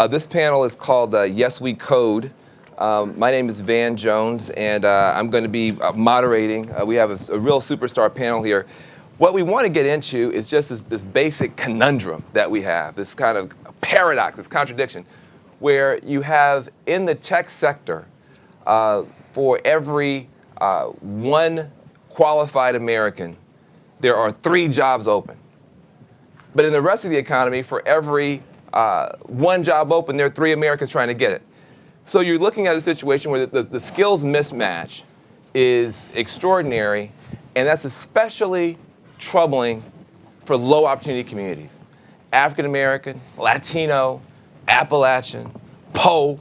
This panel is called YesWeCode. My name is Van Jones, and I'm going to be moderating. We have a real superstar panel here. What we want to get into is just this basic conundrum that we have, this kind of paradox, this contradiction, where you have in the tech sector, for every one qualified American, there are 3 jobs open. But in the rest of the economy, for every one job open, there are 3 Americans trying to get it. So you're looking at a situation where the skills mismatch is extraordinary, and that's especially troubling for low opportunity communities. African American, Latino, Appalachian, POE,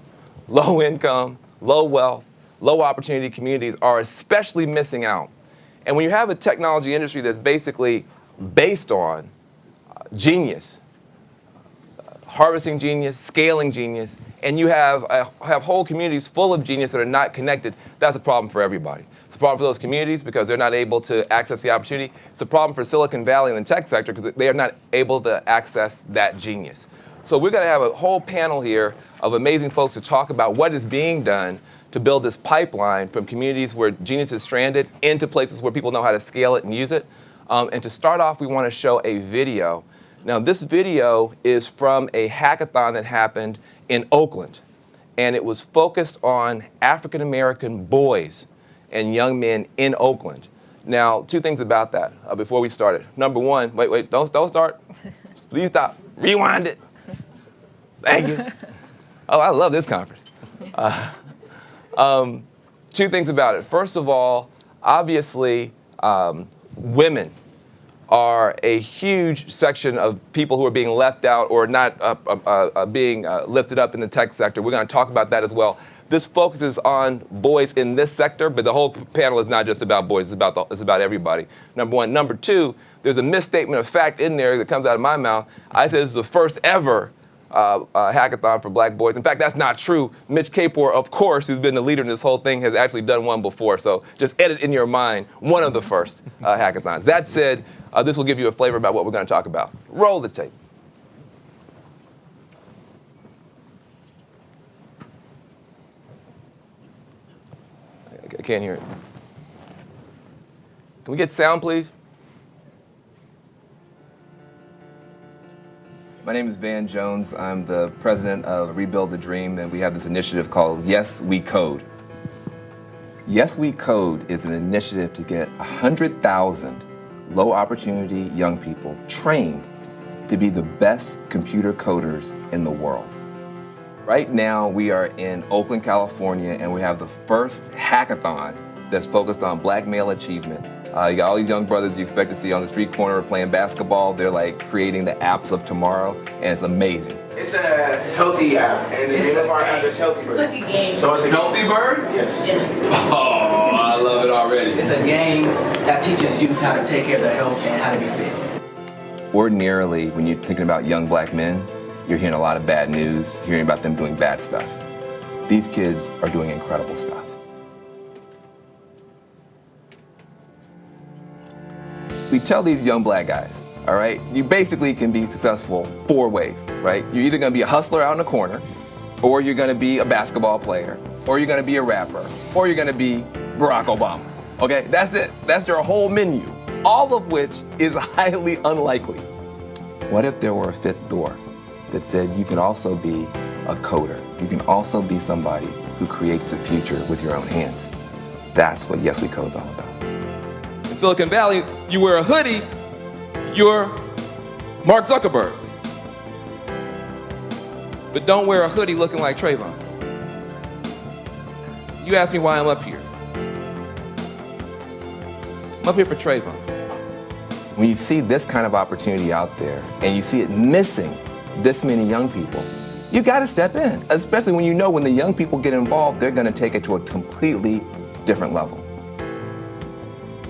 low income, low wealth, low opportunity communities are especially missing out. And when you have a technology industry that's basically based on genius, harvesting genius, scaling genius, and you have whole communities full of genius that are not connected, that's a problem for everybody. It's a problem for those communities because they're not able to access the opportunity. It's a problem for Silicon Valley and the tech sector because they are not able to access that genius. So we're going to have a whole panel here of amazing folks to talk about what is being done to build this pipeline from communities where genius is stranded into places where people know how to scale it and use it. And to start off, we want to show a video. Now, this video is from a hackathon that happened in Oakland, and it was focused on African American boys and young men in Oakland. Now, 2 things about that before we started. Number 1, wait, don't start. Please stop. Rewind it. Thank you. Oh, I love this conference. 2 things about it. First of all, obviously, women are a huge section of people who are being left out or not being lifted up in the tech sector. We're going to talk about that as well. This focuses on boys in this sector, but the whole panel is not just about boys. It's about everybody, number 1. Number 2, there's a misstatement of fact in there that comes out of my mouth. I said this is the first ever hackathon for black boys. In fact, that's not true. Mitch Kapor, of course, who's been the leader in this whole thing, has actually done one before. So just edit in your mind one of the first hackathons. That said, this will give you a flavor about what we're going to talk about. Roll the tape. I can't hear it. Can we get sound, please? My name is Van Jones. I'm the president of Rebuild the Dream, and we have this initiative called YesWeCode. YesWeCode is an initiative to get 100,000 low-opportunity young people trained to be the best computer coders in the world. Right now, we are in Oakland, California, and we have the first hackathon that's focused on black male achievement. You got all these young brothers you expect to see on the street corner playing basketball. They're like creating the apps of tomorrow, and it's amazing. It's a healthy app, and the name of our app is Healthy Bird. It's like a game. So it's a Healthy Bird? Yes. Yes. Oh, I love it already. It's a game that teaches youth how to take care of their health and how to be fit. Ordinarily, when you're thinking about young black men, you're hearing a lot of bad news, hearing about them doing bad stuff. These kids are doing incredible stuff. We tell these young black guys, all right, you basically can be successful 4 ways, right? You're either going to be a hustler out in the corner, or you're going to be a basketball player, or you're going to be a rapper, or you're going to be Barack Obama. Okay, that's it. That's your whole menu, all of which is highly unlikely. What if there were a 5th door that said you can also be a coder? You can also be somebody who creates the future with your own hands. That's what YesWeCode's all about. In Silicon Valley, you wear a hoodie, you're Mark Zuckerberg. But don't wear a hoodie looking like Trayvon. You ask me why I'm up here. I'm up here for Trayvon. When you see this kind of opportunity out there and you see it missing this many young people, you got to step in, especially when you know when the young people get involved, they're going to take it to a completely different level.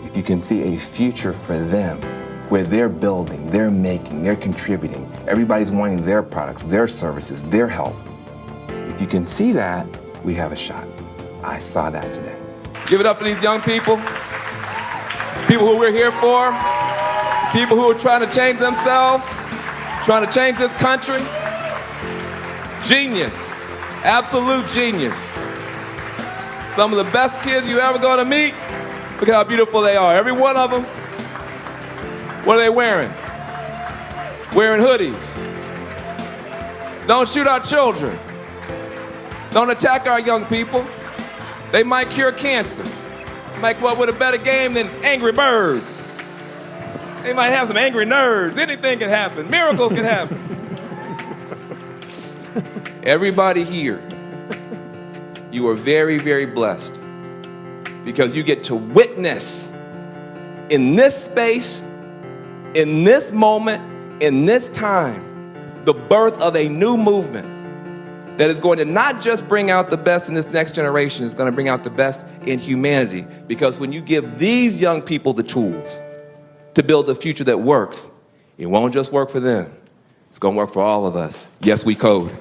If you can see a future for them where they're building, they're making, they're contributing, everybody's wanting their products, their services, their help. If you can see that, we have a shot. I saw that today. Give it up for these young people. People who we're here for. People who are trying to change themselves, trying to change this country, Genius. Absolute genius. Some of the best kids you ever gonna meet. Look at how beautiful they are. Every one of them. What are they wearing? Wearing hoodies. Don't shoot our children. Don't attack our young people. They might cure cancer. Might come up with a better game than Angry Birds. They might have some angry nerds. Anything can happen. Miracles can happen. Everybody here, you are very, very blessed because you get to witness in this space, in this moment, in this time, the birth of a new movement that is going to not just bring out the best in this next generation, it's going to bring out the best in humanity. Because when you give these young people the tools to build a future that works, it won't just work for them. It's going to work for all of us. Yes, we code.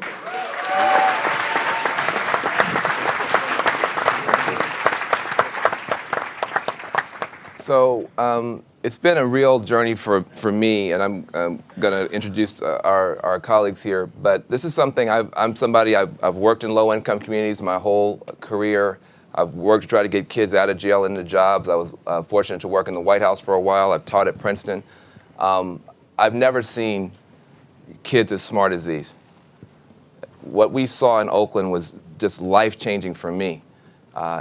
So it's been a real journey for me, and I'm going to introduce our colleagues here. But this is something I'm somebody I've worked in low-income communities my whole career. I've worked to try to get kids out of jail into jobs. I was fortunate to work in the White House for a while. I've taught at Princeton. I've never seen kids as smart as these. What we saw in Oakland was just life-changing for me.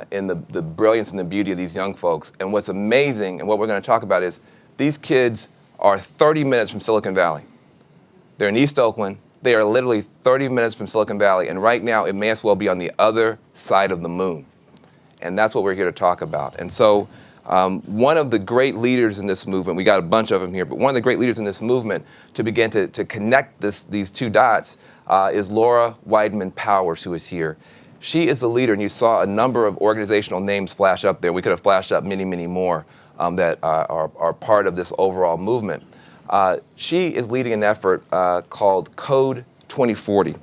In the brilliance and the beauty of these young folks. And what's amazing, and what we're going to talk about is, these kids are 30 minutes from Silicon Valley. They're in East Oakland. They are literally 30 minutes from Silicon Valley. And right now, it may as well be on the other side of the moon. And that's what we're here to talk about. And so one of the great leaders in this movement, we got a bunch of them here, but one of the great leaders in this movement to begin to connect these two dots is Laura Weidman Powers, who is here. She is the leader, and you saw a number of organizational names flash up there. We could have flashed up many, many more that are part of this overall movement. She is leading an effort called Code 2040.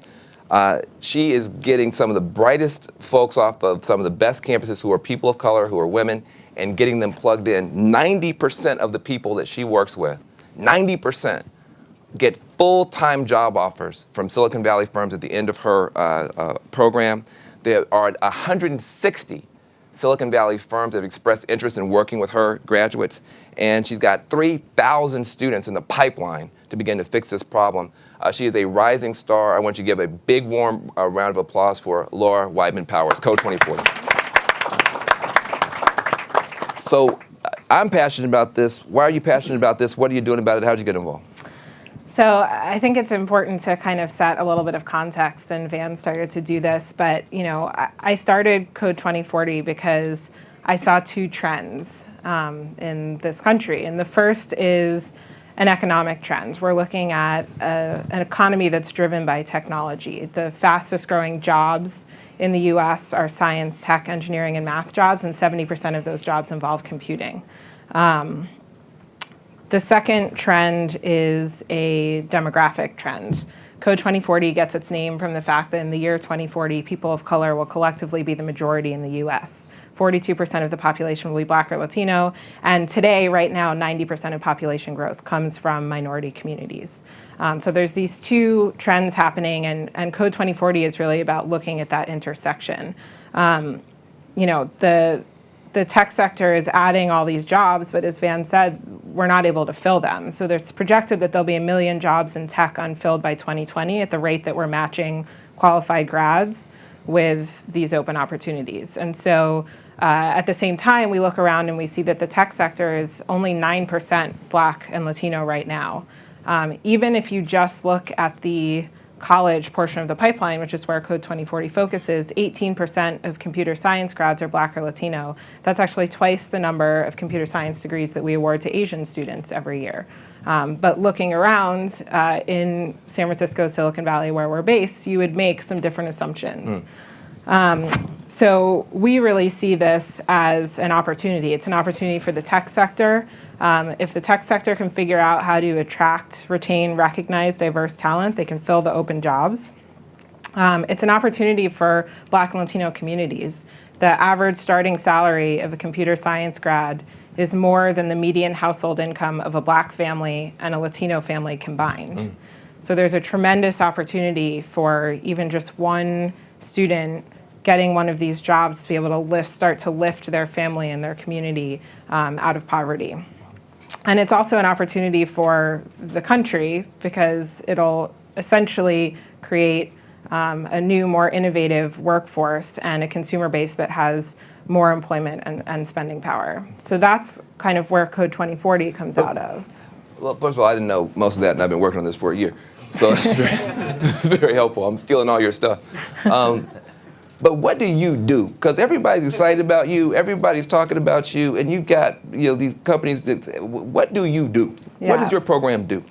She is getting some of the brightest folks off of some of the best campuses who are people of color, who are women, and getting them plugged in. 90% of the people that she works with, 90%, get full-time job offers from Silicon Valley firms at the end of her program. There are 160 Silicon Valley firms that have expressed interest in working with her graduates, and she's got 3,000 students in the pipeline to begin to fix this problem. She is a rising star. I want you to give a big, warm round of applause for Laura Weidman Powers, Code 2040. So I'm passionate about this. Why are you passionate about this? What are you doing about it? How did you get involved? So I think it's important to kind of set a little bit of context, and Van started to do this, but I started Code 2040 because I saw two trends in this country. And the first is an economic trend. We're looking at an economy that's driven by technology. The fastest growing jobs in the US are science, tech, engineering, and math jobs, and 70% of those jobs involve computing. The second trend is a demographic trend. Code 2040 gets its name from the fact that in the year 2040, people of color will collectively be the majority in the US. 42% of the population will be Black or Latino, and today, right now, 90% of population growth comes from minority communities. So there's these two trends happening, and Code 2040 is really about looking at that intersection. The tech sector is adding all these jobs, but as Van said, we're not able to fill them. So it's projected that there'll be 1 million jobs in tech unfilled by 2020 at the rate that we're matching qualified grads with these open opportunities. And so at the same time, we look around and we see that the tech sector is only 9% Black and Latino right now. Even if you just look at the college portion of the pipeline, which is where Code 2040 focuses, 18% of computer science grads are Black or Latino. That's actually twice the number of computer science degrees that we award to Asian students every year. But looking around in San Francisco, Silicon Valley, where we're based, you would make some different assumptions. So we really see this as an opportunity. It's an opportunity for the tech sector. If the tech sector can figure out how to attract, retain, recognize diverse talent, they can fill the open jobs. It's an opportunity for Black and Latino communities. The average starting salary of a computer science grad is more than the median household income of a Black family and a Latino family combined. So there's a tremendous opportunity for even just one student getting one of these jobs to be able to start to lift their family and their community out of poverty. And it's also an opportunity for the country because it'll essentially create a new, more innovative workforce and a consumer base that has more employment and spending power. So that's kind of where Code 2040 comes out of. Well, first of all, I didn't know most of that, and I've been working on this for a year. So it's very helpful. I'm stealing all your stuff. But what do you do? Because everybody's excited about you, everybody's talking about you, and you've got these companies what do you do? Yeah. What does your program do?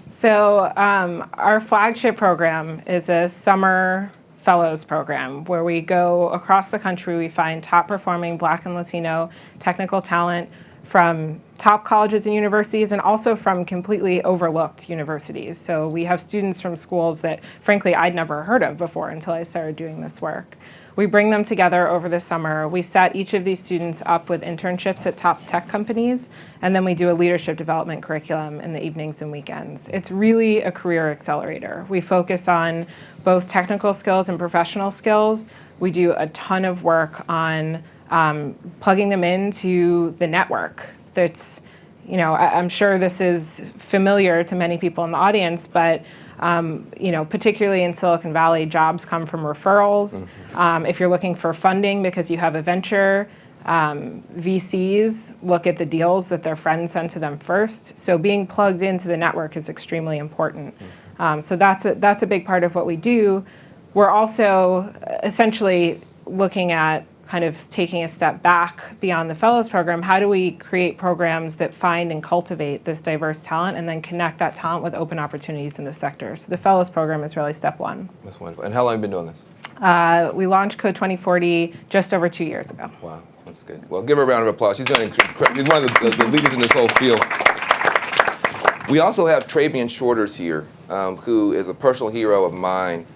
So our flagship program is a summer fellows program where we go across the country, we find top performing Black and Latino technical talent from top colleges and universities and also from completely overlooked universities. So we have students from schools that frankly I'd never heard of before until I started doing this work. We bring them together over the summer. We set each of these students up with internships at top tech companies, and then we do a leadership development curriculum in the evenings and weekends. It's really a career accelerator. We focus on both technical skills and professional skills. We do a ton of work on plugging them into the network. That's, I'm sure this is familiar to many people in the audience, but particularly in Silicon Valley, jobs come from referrals. If you're looking for funding because you have a venture, VCs look at the deals that their friends send to them first. So being plugged into the network is extremely important. So that's a big part of what we do. We're also essentially looking at kind of taking a step back beyond the fellows program. How do we create programs that find and cultivate this diverse talent and then connect that talent with open opportunities in the sector? So the fellows program is really step one. That's wonderful. And how long have you been doing this? We launched Code 2040 just over 2 years ago. Wow, that's good. Well, give her a round of applause. She's one of the leaders in this whole field. We also have Trabian Shorters here, who is a personal hero of mine.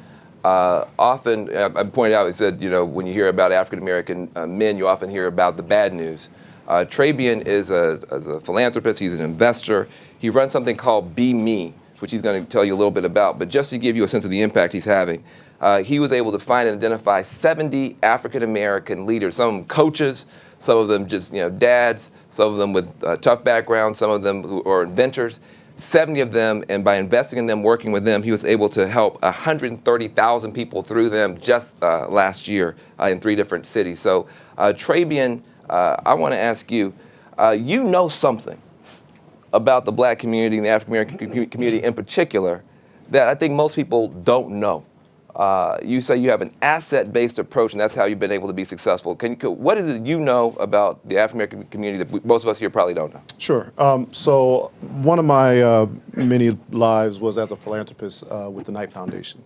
Often, I pointed out, he said, when you hear about African-American men, you often hear about the bad news. Trabian is a philanthropist, he's an investor. He runs something called Be Me, which he's going to tell you a little bit about. But just to give you a sense of the impact he's having, he was able to find and identify 70 African-American leaders, some of them coaches, some of them just dads, some of them with tough backgrounds, some of them who are inventors. 70 of them, and by investing in them, working with them, he was able to help 130,000 people through them just last year in 3 different cities. So Trabian, I want to ask you, you know something about the Black community and the African-American community in particular that I think most people don't know. You say you have an asset-based approach, and that's how you've been able to be successful. What is it you know about the African-American community that most of us here probably don't know? Sure. So one of my many lives was as a philanthropist with the Knight Foundation.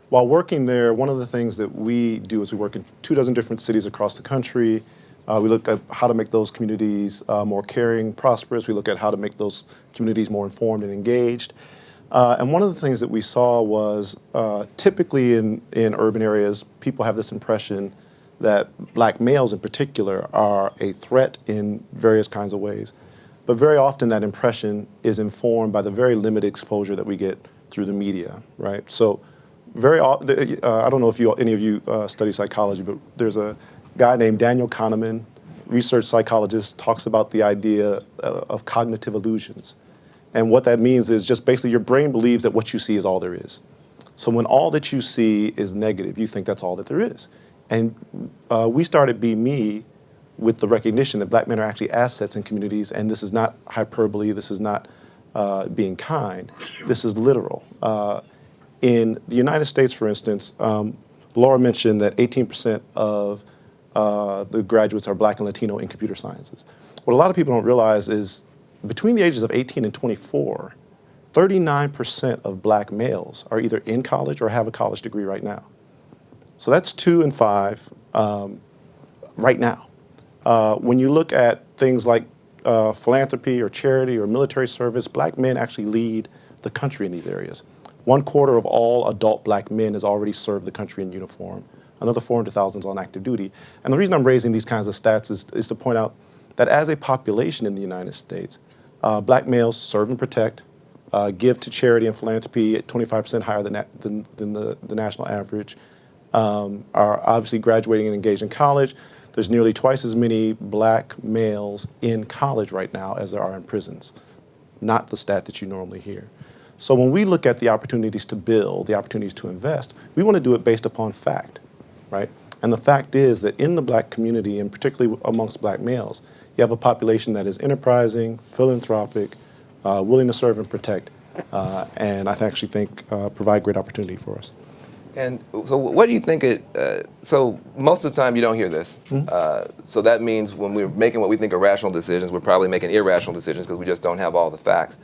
While working there, one of the things that we do is we work in 24 different cities across the country. We look at how to make those communities more caring, prosperous. We look at how to make those communities more informed and engaged. And one of the things that we saw was typically in urban areas, people have this impression that Black males in particular are a threat in various kinds of ways. But very often that impression is informed by the very limited exposure that we get through the media, right? So very often, I don't know if any of you study psychology, but there's a guy named Daniel Kahneman, research psychologist, talks about the idea of cognitive illusions. And what that means is just basically your brain believes that what you see is all there is. So when all that you see is negative, you think that's all that there is. And we started Be Me with the recognition that Black men are actually assets in communities, and this is not hyperbole, this is not being kind, this is literal. In the United States, for instance, Laura mentioned that 18% of the graduates are Black and Latino in computer sciences. What a lot of people don't realize is between the ages of 18 and 24, 39% of Black males are either in college or have a college degree right now. So that's 2 in 5 right now. When you look at things like philanthropy or charity or military service, Black men actually lead the country in these areas. 1/4 of all adult Black men has already served the country in uniform. Another 400,000 is on active duty. And the reason I'm raising these kinds of stats is to point out that as a population in the United States, Black males serve and protect, give to charity and philanthropy at 25% higher than the national average, are obviously graduating and engaged in college. There's nearly twice as many black males in college right now as there are in prisons, not the stat that you normally hear. So when we look at the opportunities to build, the opportunities to invest, we want to do it based upon fact, right? And the fact is that in the black community, and particularly amongst black males, you have a population that is enterprising, philanthropic, willing to serve and protect, and I actually think provide great opportunity for us. And so what do you think so most of the time you don't hear this. So that means when we're making what we think are rational decisions, we're probably making irrational decisions because we just don't have all the facts.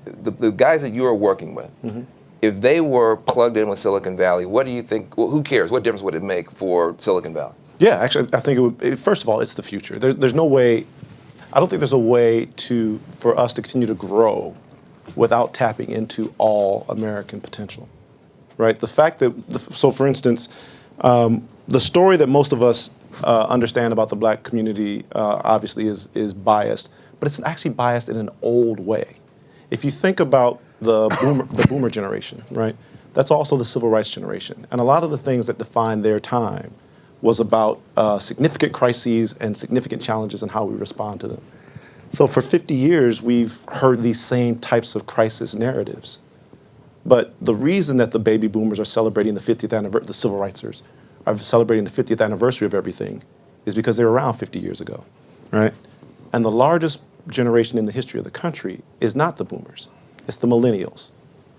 The guys that you are working with, if they were plugged in with Silicon Valley, what do you think, who cares? What difference would it make for Silicon Valley? Yeah, actually, I think it would, first of all, it's the future. There's no way, I don't think there's a way for us to continue to grow without tapping into all American potential. Right, the fact that, so for instance, the story that most of us understand about the black community obviously is biased, but it's actually biased in an old way. If you think about the boomer generation, right, that's also the civil rights generation. And a lot of the things that defined their time was about significant crises and significant challenges and how we respond to them. So for 50 years, we've heard these same types of crisis narratives. But the reason that the baby boomers are celebrating the 50th anniversary, the civil rightsers are celebrating the 50th anniversary of everything, is because they were around 50 years ago, right? And the largest generation in the history of the country is not the boomers, it's the millennials.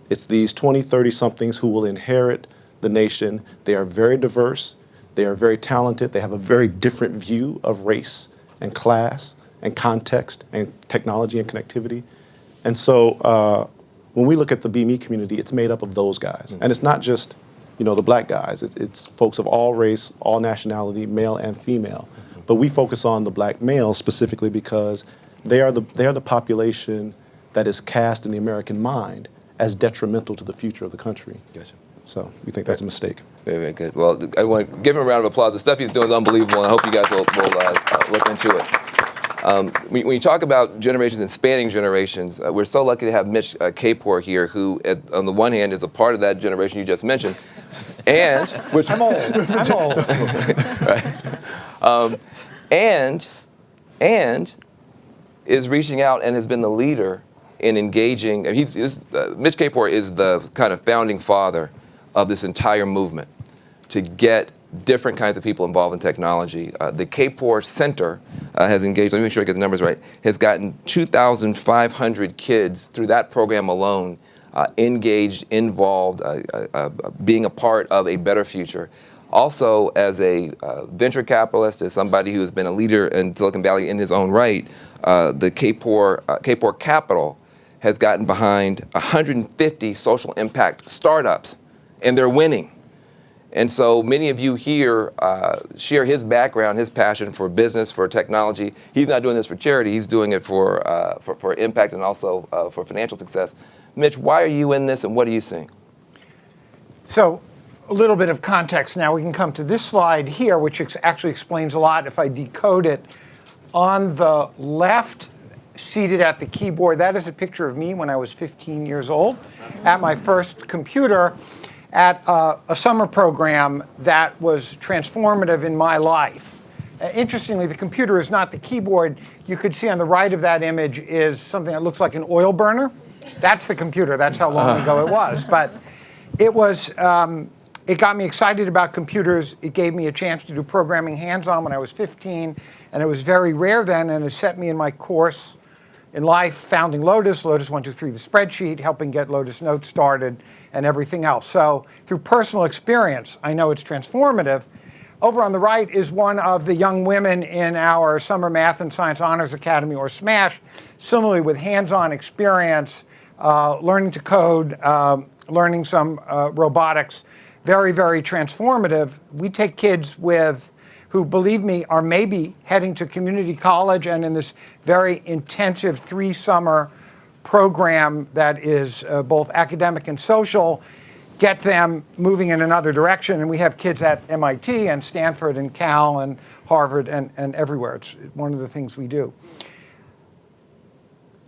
It's these 20, 30-somethings who will inherit the nation. They are very diverse, they are very talented, they have a very different view of race and class and context and technology and connectivity. And so, when we look at the BME community, it's made up of those guys. And it's not just, the black guys. It's folks of all race, all nationality, male and female. But we focus on the black males specifically because they are the population that is cast in the American mind as detrimental to the future of the country. Gotcha. So we think that's a mistake. Very, very good. Well, I want to give him a round of applause. The stuff he's doing is unbelievable, and I hope you guys will look into it. When you talk about generations and spanning generations, we're so lucky to have Mitch Kapor here, who, on the one hand, is a part of that generation you just mentioned, and which I'm old. Right, and is reaching out and has been the leader in engaging. Mitch Kapor is the kind of founding father of this entire movement to get different kinds of people involved in technology. The Kapor Center has engaged, let me make sure I get the numbers right, has gotten 2,500 kids through that program alone engaged, involved, being a part of a better future. Also, as a venture capitalist, as somebody who has been a leader in Silicon Valley in his own right, the Kapor Capital has gotten behind 150 social impact startups, and they're winning. And so many of you here share his background, his passion for business, for technology. He's not doing this for charity. He's doing it for impact and also for financial success. Mitch, why are you in this, and what are you seeing? So a little bit of context now. We can come to this slide here, which actually explains a lot if I decode it. On the left, seated at the keyboard, that is a picture of me when I was 15 years old at my first computer, at a summer program that was transformative in my life. Interestingly, the computer is not the keyboard. You could see on the right of that image is something that looks like an oil burner. That's the computer. That's how long ago it was. But it was, it got me excited about computers. It gave me a chance to do programming hands-on when I was 15, and it was very rare then, and it set me in my course in life, founding Lotus 123, the spreadsheet, helping get Lotus Notes started, and everything else. So through personal experience, I know it's transformative. Over on the right is one of the young women in our Summer Math and Science Honors Academy, or SMASH, similarly with hands-on experience, learning to code, learning some robotics, very, very transformative. We take kids who, believe me, are maybe heading to community college and in this very intensive 3-summer program that is both academic and social, get them moving in another direction. And we have kids at MIT and Stanford and Cal and Harvard and everywhere. It's one of the things we do.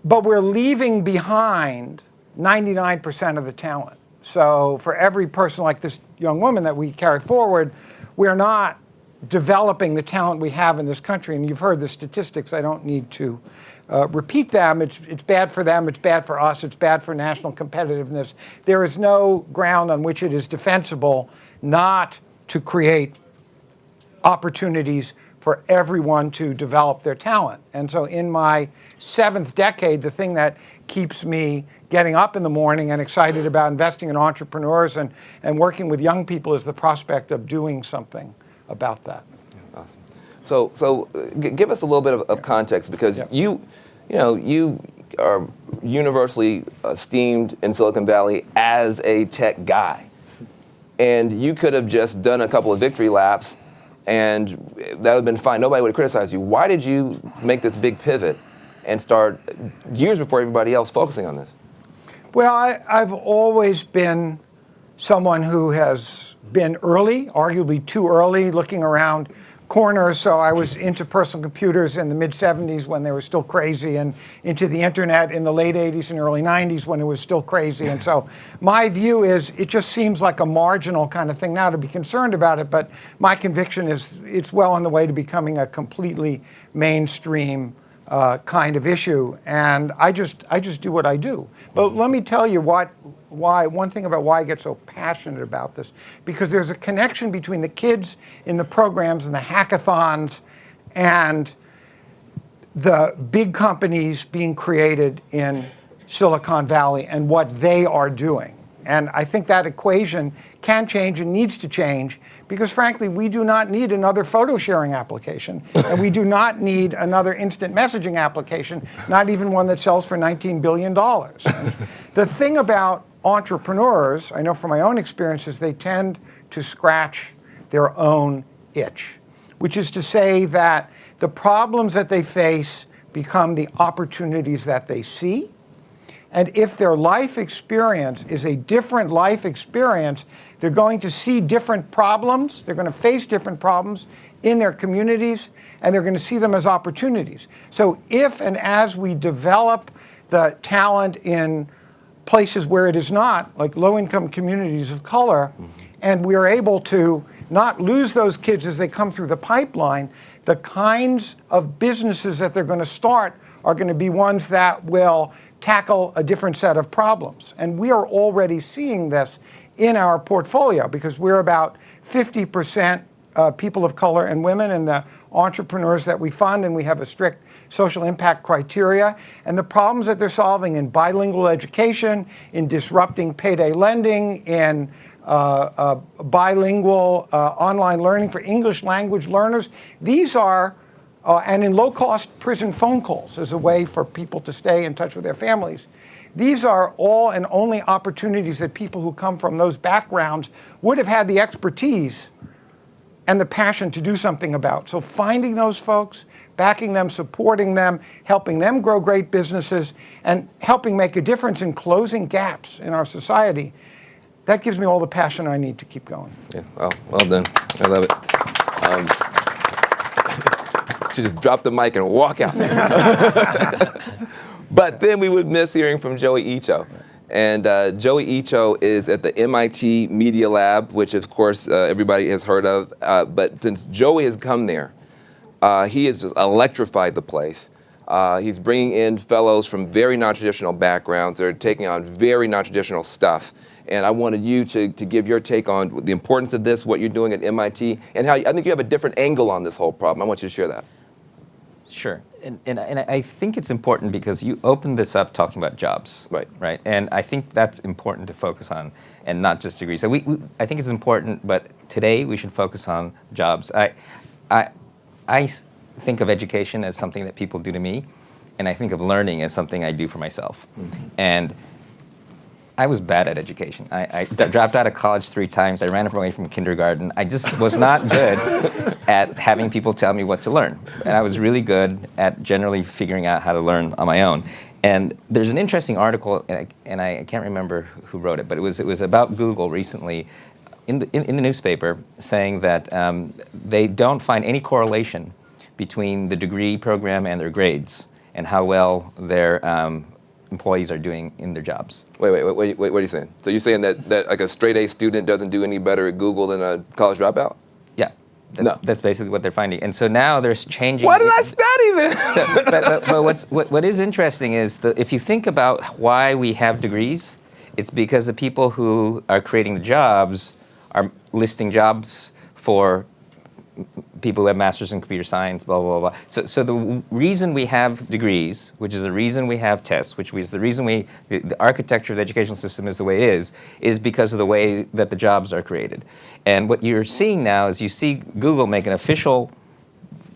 but we're leaving behind 99% of the talent. So for every person like this young woman that we carry forward, we're not developing the talent we have in this country. And you've heard the statistics. I don't need to repeat them. It's bad for them. It's bad for us. It's bad for national competitiveness. There is no ground on which it is defensible not to create opportunities for everyone to develop their talent. And so in my 7th decade, the thing that keeps me getting up in the morning and excited about investing in entrepreneurs and working with young people is the prospect of doing something about that. Awesome. So give us a little bit of context, because you are universally esteemed in Silicon Valley as a tech guy, and you could have just done a couple of victory laps, and that would have been fine. Nobody would have criticized you. Why did you make this big pivot and start years before everybody else focusing on this? Well, I've always been someone who has been early, arguably too early, looking around corners. So I was into personal computers in the mid-'70s when they were still crazy, and into the internet in the late '80s and early '90s when it was still crazy. And so my view is it just seems like a marginal kind of thing now to be concerned about it, but my conviction is it's well on the way to becoming a completely mainstream kind of issue, and I just do what I do. But let me tell you one thing about why I get so passionate about this, because there's a connection between the kids in the programs and the hackathons and the big companies being created in Silicon Valley and what they are doing. And I think that equation can change and needs to change, because frankly, we do not need another photo sharing application, and we do not need another instant messaging application, not even one that sells for $19 billion. And the thing about entrepreneurs, I know from my own experiences, they tend to scratch their own itch, which is to say that the problems that they face become the opportunities that they see. And if their life experience is a different life experience, they're going to see different problems, they're going to face different problems in their communities, and they're going to see them as opportunities. So if and as we develop the talent in places where it is not, like low-income communities of color, and we are able to not lose those kids as they come through the pipeline, the kinds of businesses that they're going to start are going to be ones that will tackle a different set of problems. And we are already seeing this in our portfolio, because we're about 50% people of color and women in the entrepreneurs that we fund, and we have a strict social impact criteria. And the problems that they're solving in bilingual education, in disrupting payday lending, in bilingual online learning for English language learners, these are and in low-cost prison phone calls as a way for people to stay in touch with their families. These are all and only opportunities that people who come from those backgrounds would have had the expertise and the passion to do something about. So finding those folks, backing them, supporting them, helping them grow great businesses, and helping make a difference in closing gaps in our society, that gives me all the passion I need to keep going. Yeah, well done. I love it. She just drop the mic and walk out. But then we would miss hearing from Joey Icho. And Joey Icho is at the MIT Media Lab, which of course everybody has heard of. But since Joey has come there, he has just electrified the place. He's bringing in fellows from very non-traditional backgrounds. They're taking on very non-traditional stuff. And I wanted you to give your take on the importance of this, what you're doing at MIT, and how I think you have a different angle on this whole problem. I want you to share that. Sure, and I think it's important because you opened this up talking about jobs, right? And I think that's important to focus on, and not just degrees. So I think it's important, but today we should focus on jobs. I think of education as something that people do to me, and I think of learning as something I do for myself. Mm-hmm. And I was bad at education. I dropped out of college 3 times. I ran away from kindergarten. I just was not good at having people tell me what to learn. And I was really good at generally figuring out how to learn on my own. And there's an interesting article, and I can't remember who wrote it, but it was about Google recently in the newspaper, saying that they don't find any correlation between the degree program and their grades. and how well their employees are doing in their jobs. Wait, what are you saying? So you're saying that like a straight A student doesn't do any better at Google than a college dropout? Yeah. That's basically what they're finding. And so now there's changing. Why did I study this? So, but what is interesting is that if you think about why we have degrees, it's because the people who are creating the jobs are listing jobs for people who have masters in computer science, blah, blah, blah. So the reason we have degrees, which is the reason we have tests, which is the reason the architecture of the educational system is the way it is because of the way that the jobs are created. And what you're seeing now is you see Google make an official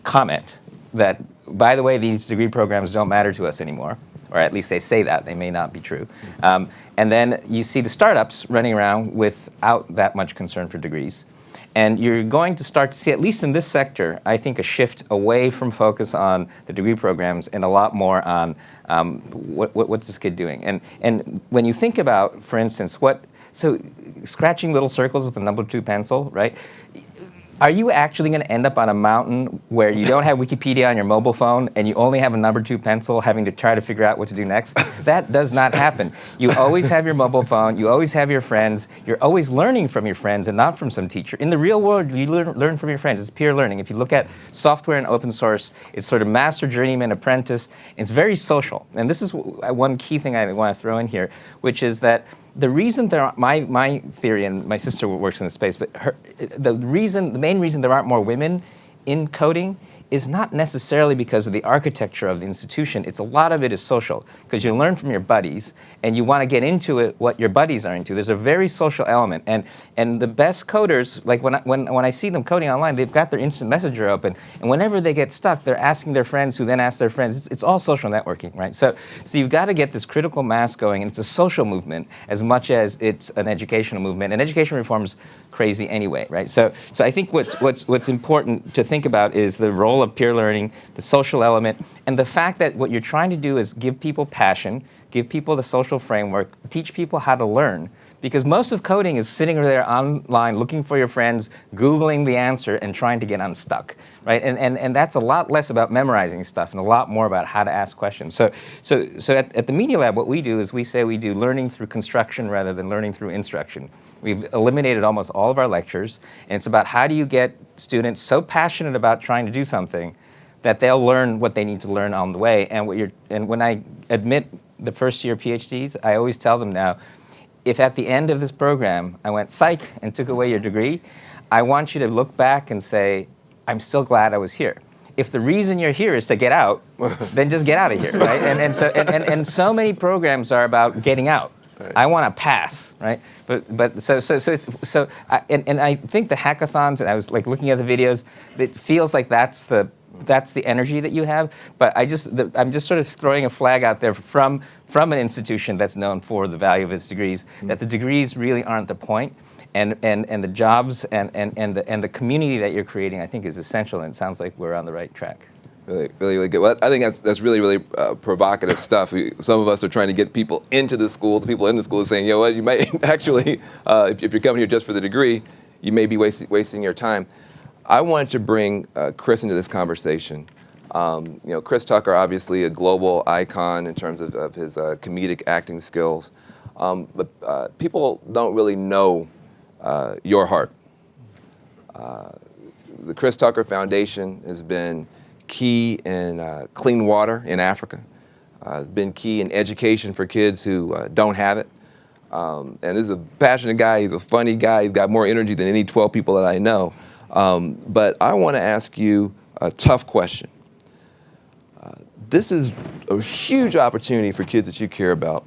comment that, by the way, these degree programs don't matter to us anymore, or at least they say that. They may not be true. And then you see the startups running around without that much concern for degrees. And you're going to start to see, at least in this sector, I think a shift away from focus on the degree programs and a lot more on what's this kid doing. And when you think about, for instance, so scratching little circles with a number 2 pencil, right? Are you actually going to end up on a mountain where you don't have Wikipedia on your mobile phone and you only have a number 2 pencil having to try to figure out what to do next? That does not happen. You always have your mobile phone. You always have your friends. You're always learning from your friends and not from some teacher. In the real world, you learn from your friends. It's peer learning. If you look at software and open source, it's sort of master, journeyman, apprentice. It's very social. And this is one key thing I want to throw in here, which is that the reason my theory, and my sister works in this space, but the main reason there aren't more women in coding is not necessarily because of the architecture of the institution. It's a lot of it is social, because you learn from your buddies and you want to get into it what your buddies are into. There's a very social element, and the best coders, like when I see them coding online, they've got their instant messenger open, and whenever they get stuck, they're asking their friends who then ask their friends. It's all social networking, right? So you've got to get this critical mass going, and it's a social movement as much as it's an educational movement. And education reform is crazy anyway, right? So I think what's important to think about is the role of peer learning, the social element, and the fact that what you're trying to do is give people passion, give people the social framework, teach people how to learn. Because most of coding is sitting there online looking for your friends, Googling the answer, and trying to get unstuck, right? And that's a lot less about memorizing stuff and a lot more about how to ask questions. So at the Media Lab, what we do is we say we do learning through construction rather than learning through instruction. We've eliminated almost all of our lectures, and it's about how do you get students so passionate about trying to do something that they'll learn what they need to learn on the way. And when I admit the first year PhDs, I always tell them now, if at the end of this program I went psych and took away your degree, I want you to look back and say, I'm still glad I was here. If the reason you're here is to get out, then just get out of here, right? And so many programs are about getting out. Right. I want to pass, right? But I think the hackathons, and I was like looking at the videos, it feels like that's the energy that you have. But I'm just sort of throwing a flag out there from an institution that's known for the value of its degrees, that the degrees really aren't the point, and the jobs and the community that you're creating, I think, is essential. And it sounds like we're on the right track. Really, really, really good. Well, I think that's really, really provocative stuff. Some of us are trying to get people into the schools. People in the schools saying, you know what, you might actually, if you're coming here just for the degree, you may be wasting your time. I wanted to bring Chris into this conversation. Chris Tucker, obviously a global icon in terms of his comedic acting skills, but people don't really know your heart. The Chris Tucker Foundation has been key in clean water in Africa. It's been key in education for kids who don't have it. And this is a passionate guy. He's a funny guy. He's got more energy than any 12 people that I know. But I want to ask you a tough question. This is a huge opportunity for kids that you care about.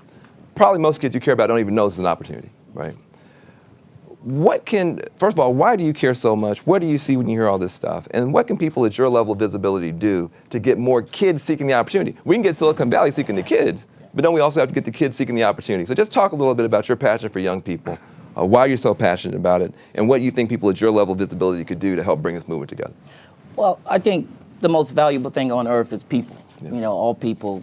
Probably most kids you care about don't even know this is an opportunity, right? First of all, why do you care so much? What do you see when you hear all this stuff? And what can people at your level of visibility do to get more kids seeking the opportunity? We can get Silicon Valley seeking the kids, but then we also have to get the kids seeking the opportunity. So just talk a little bit about your passion for young people, why you're so passionate about it, and what you think people at your level of visibility could do to help bring this movement together. Well, I think the most valuable thing on earth is people. Yeah. All people,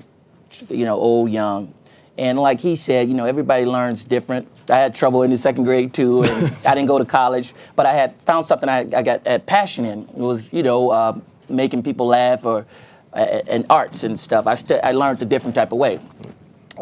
old, young. And like he said, everybody learns different. I had trouble in the second grade too, and I didn't go to college, but I had found something I got passion in. It was, making people laugh or and arts and stuff. I learned a different type of way.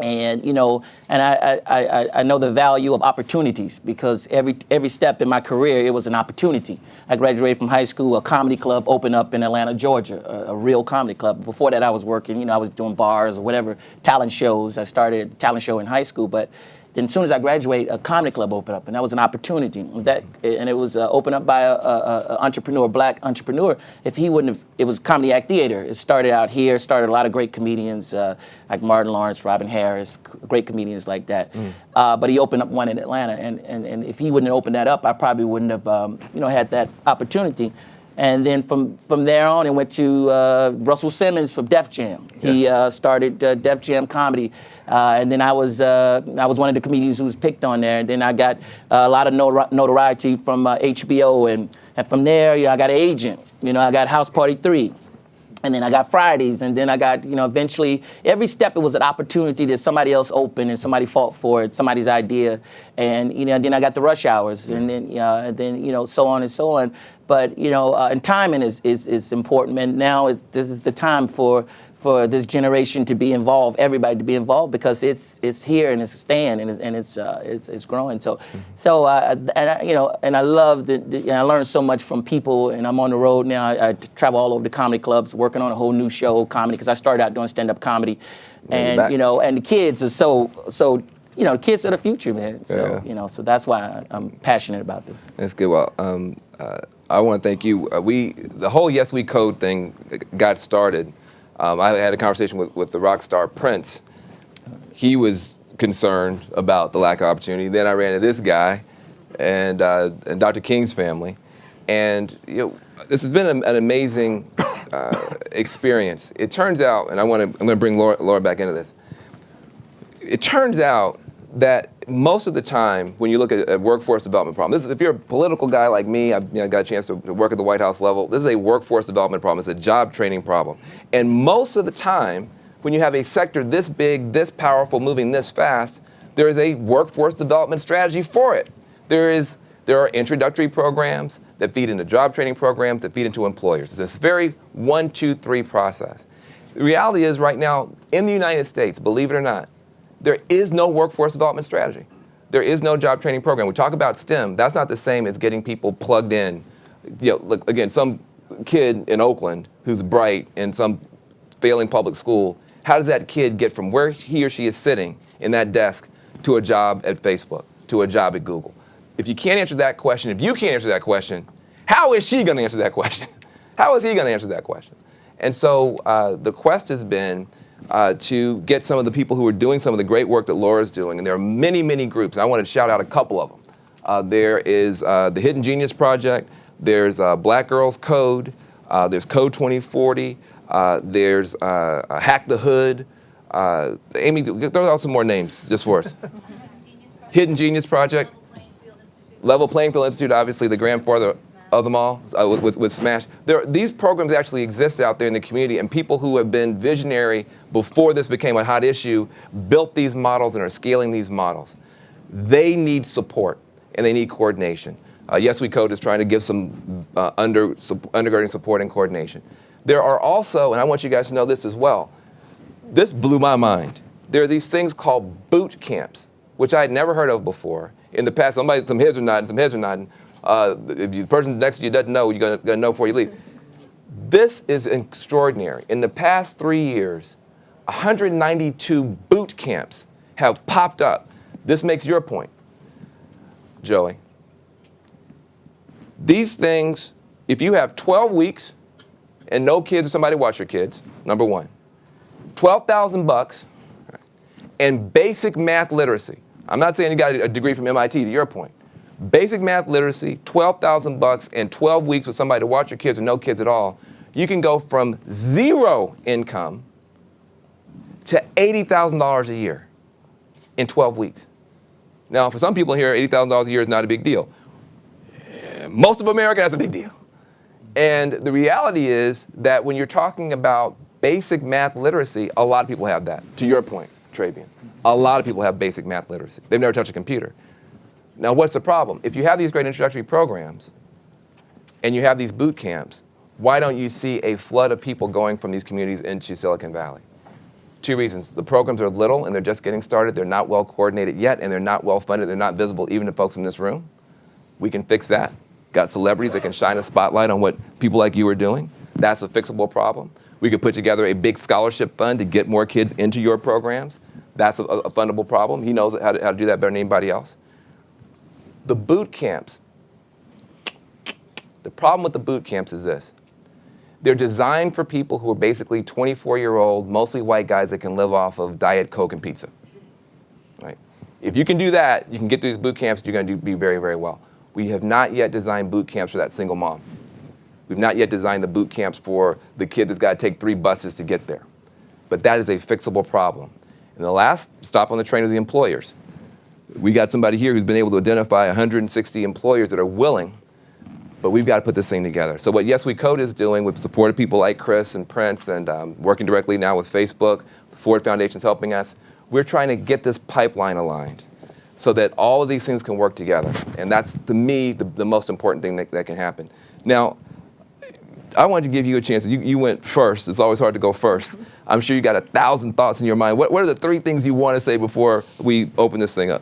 And and I know the value of opportunities, because every step in my career, it was an opportunity. I graduated from high school, a comedy club opened up in Atlanta, Georgia, a real comedy club. Before that, I was working, I was doing bars or whatever, talent shows. I started a talent show in high school, but then as soon as I graduated, a comedy club opened up, and that was an opportunity. And it was opened up by a entrepreneur, black entrepreneur. If he wouldn't have, it was Comedy Act Theater. It started out here, started a lot of great comedians like Martin Lawrence, Robin Harris, great comedians like that. But he opened up one in Atlanta, and if he wouldn't have opened that up, I probably wouldn't have had that opportunity. And then from there on, it went to Russell Simmons from Def Jam. He started Def Jam Comedy. And then I was one of the comedians who was picked on there. And then I got a lot of notoriety from HBO. And from there, I got an agent. I got House Party 3. And then I got Fridays. And then I got, eventually, every step it was an opportunity that somebody else opened and somebody fought for it, somebody's idea. And, then I got the rush hours. And then, so on and so on. But, and timing is important. And now this is the time for this generation to be involved, everybody to be involved, because it's here and it's staying and it's growing. So and I love I learned so much from people, and I'm on the road now. I travel all over the comedy clubs, working on a whole new show, comedy, because I started out doing stand-up comedy, and and the kids are so the kids are the future, man. So so that's why I'm passionate about this. That's good. Well, I want to thank you. The whole YesWeCode thing got started. I had a conversation with the rock star Prince. He was concerned about the lack of opportunity. Then I ran into this guy and Dr. King's family. And this has been an amazing experience. It turns out, and I'm going to bring Laura back into this. It turns out that most of the time, when you look at workforce development problems, if you're a political guy like me, I got a chance to work at the White House level, this is a workforce development problem. It's a job training problem. And most of the time, when you have a sector this big, this powerful, moving this fast, there is a workforce development strategy for it. There are introductory programs that feed into job training programs that feed into employers. It's this very 1, 2, 3 process. The reality is right now, in the United States, believe it or not, there is no workforce development strategy. There is no job training program. We talk about STEM. That's not the same as getting people plugged in. Look, again, some kid in Oakland who's bright in some failing public school, how does that kid get from where he or she is sitting in that desk to a job at Facebook, to a job at Google? If you can't answer that question, if you can't answer that question, how is she going to answer that question? How is he going to answer that question? And so the quest has been to get some of the people who are doing some of the great work that Laura's doing. And there are many, many groups. I want to shout out a couple of them. There is the Hidden Genius Project. There's Black Girls Code. There's Code 2040. There's Hack the Hood. Amy, throw out some more names just for us. Hidden Genius Project. Level Playing Field Institute, obviously the grandfather of them all, with Smash. These programs actually exist out there in the community, and people who have been visionary before this became a hot issue built these models and are scaling these models. They need support, and they need coordination. YesWeCode is trying to give some undergirding support and coordination. There are also, and I want you guys to know this as well, this blew my mind. There are these things called boot camps, which I had never heard of before. In the past, some heads are nodding, some heads are nodding. If the person next to you doesn't know, you're gonna know before you leave. This is extraordinary. In the past 3 years, 192 boot camps have popped up. This makes your point, Joey. These things, if you have 12 weeks and no kids or somebody watch your kids, number one, $12,000 and basic math literacy. I'm not saying you got a degree from MIT, to your point. Basic math literacy, $12,000 and 12 weeks with somebody to watch your kids or no kids at all, you can go from zero income to $80,000 a year in 12 weeks. Now, for some people here, $80,000 a year is not a big deal. Most of America, that's a big deal. And the reality is that when you're talking about basic math literacy, a lot of people have that. To your point, Travian, a lot of people have basic math literacy. They've never touched a computer. Now, what's the problem? If you have these great introductory programs and you have these boot camps, why don't you see a flood of people going from these communities into Silicon Valley? 2 reasons. The programs are little and they're just getting started. They're not well coordinated yet and they're not well funded. They're not visible even to folks in this room. We can fix that. Got celebrities that can shine a spotlight on what people like you are doing. That's a fixable problem. We could put together a big scholarship fund to get more kids into your programs. That's a fundable problem. He knows how to do that better than anybody else. The boot camps. The problem with the boot camps is this. They're designed for people who are basically 24-year-old, mostly white guys that can live off of Diet Coke and pizza. Right? If you can do that, you can get through these boot camps, you're going to be very, very well. We have not yet designed boot camps for that single mom. We've not yet designed the boot camps for the kid that's got to take 3 buses to get there. But that is a fixable problem. And the last stop on the train are the employers. We got somebody here who's been able to identify 160 employers that are willing, but we've got to put this thing together. So what YesWeCode is doing with support of people like Chris and Prince and working directly now with Facebook, the Ford Foundation's helping us, we're trying to get this pipeline aligned so that all of these things can work together. And that's, to me, the most important thing that can happen. Now, I wanted to give you a chance. You went first. It's always hard to go first. I'm sure you got 1,000 thoughts in your mind. What are the 3 things you want to say before we open this thing up?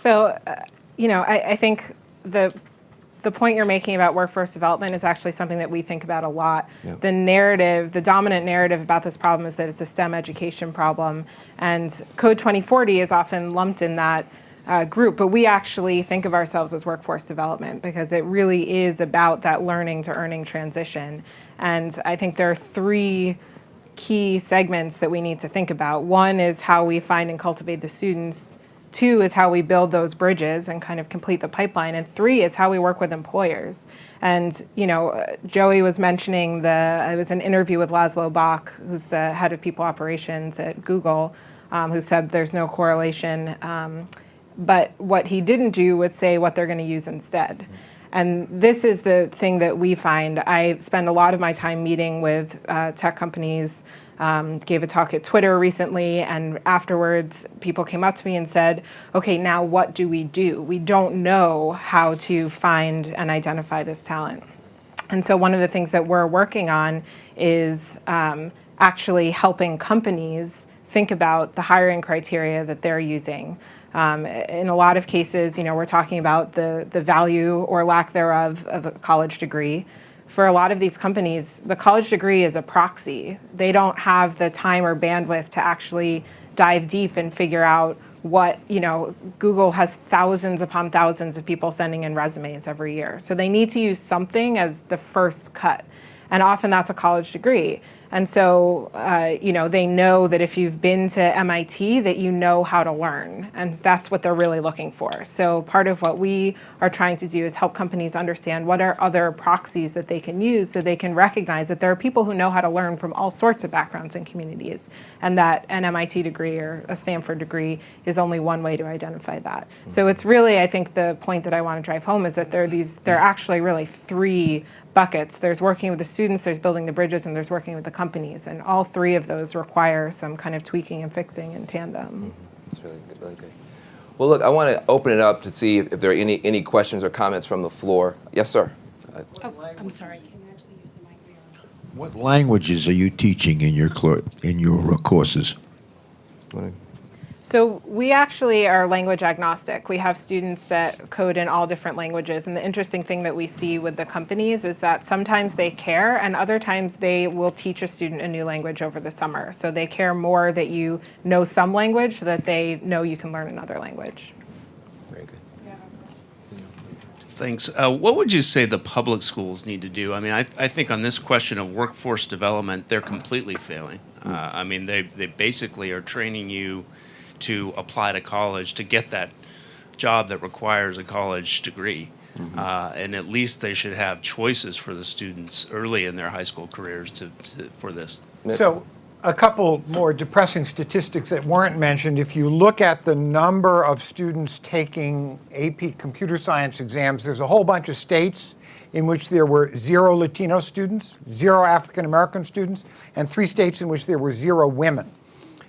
So, I think the point you're making about workforce development is actually something that we think about a lot. Yep. The dominant narrative about this problem is that it's a STEM education problem, and Code 2040 is often lumped in that group, but we actually think of ourselves as workforce development because it really is about that learning to earning transition. And I think there are 3 key segments that we need to think about. 1 is how we find and cultivate the students. 2 is how we build those bridges and kind of complete the pipeline. And 3 is how we work with employers. And, Joey was mentioning it was an interview with Laszlo Bach, who's the head of people operations at Google, who said there's no correlation. But what he didn't do was say what they're going to use instead. And this is the thing that we find. I spend a lot of my time meeting with tech companies, gave a talk at Twitter recently, and afterwards people came up to me and said, okay, now what do? We don't know how to find and identify this talent. And so one of the things that we're working on is actually helping companies think about the hiring criteria that they're using. In a lot of cases, we're talking about the value or lack thereof of a college degree. For a lot of these companies, the college degree is a proxy. They don't have the time or bandwidth to actually dive deep and figure out what, Google has thousands upon thousands of people sending in resumes every year. So they need to use something as the first cut. And often that's a college degree. And so, they know that if you've been to MIT, that you know how to learn. And that's what they're really looking for. So part of what we are trying to do is help companies understand what are other proxies that they can use so they can recognize that there are people who know how to learn from all sorts of backgrounds and communities. And that an MIT degree or a Stanford degree is only one way to identify that. So it's really, I think the point that I want to drive home is that there are actually really 3 buckets. There's working with the students, there's building the bridges, and there's working with the companies. And all 3 of those require some kind of tweaking and fixing in tandem. That's really good, really good. Well, look, I want to open it up to see if there are any questions or comments from the floor. Yes, sir. I'm sorry. Can you actually use the mic? What languages are you teaching in your courses? So we actually are language agnostic. We have students that code in all different languages. And the interesting thing that we see with the companies is that sometimes they care and other times they will teach a student a new language over the summer. So they care more that you know some language so that they know you can learn another language. Very good. Thanks. What would you say the public schools need to do? I mean, I think on this question of workforce development, they're completely failing. I mean, they basically are training you to apply to college to get that job that requires a college degree. And at least they should have choices for the students early in their high school careers for this. So a couple more depressing statistics that weren't mentioned. If you look at the number of students taking AP computer science exams, there's a whole bunch of states in which there were 0 Latino students, 0 African American students, and 3 states in which there were 0 women.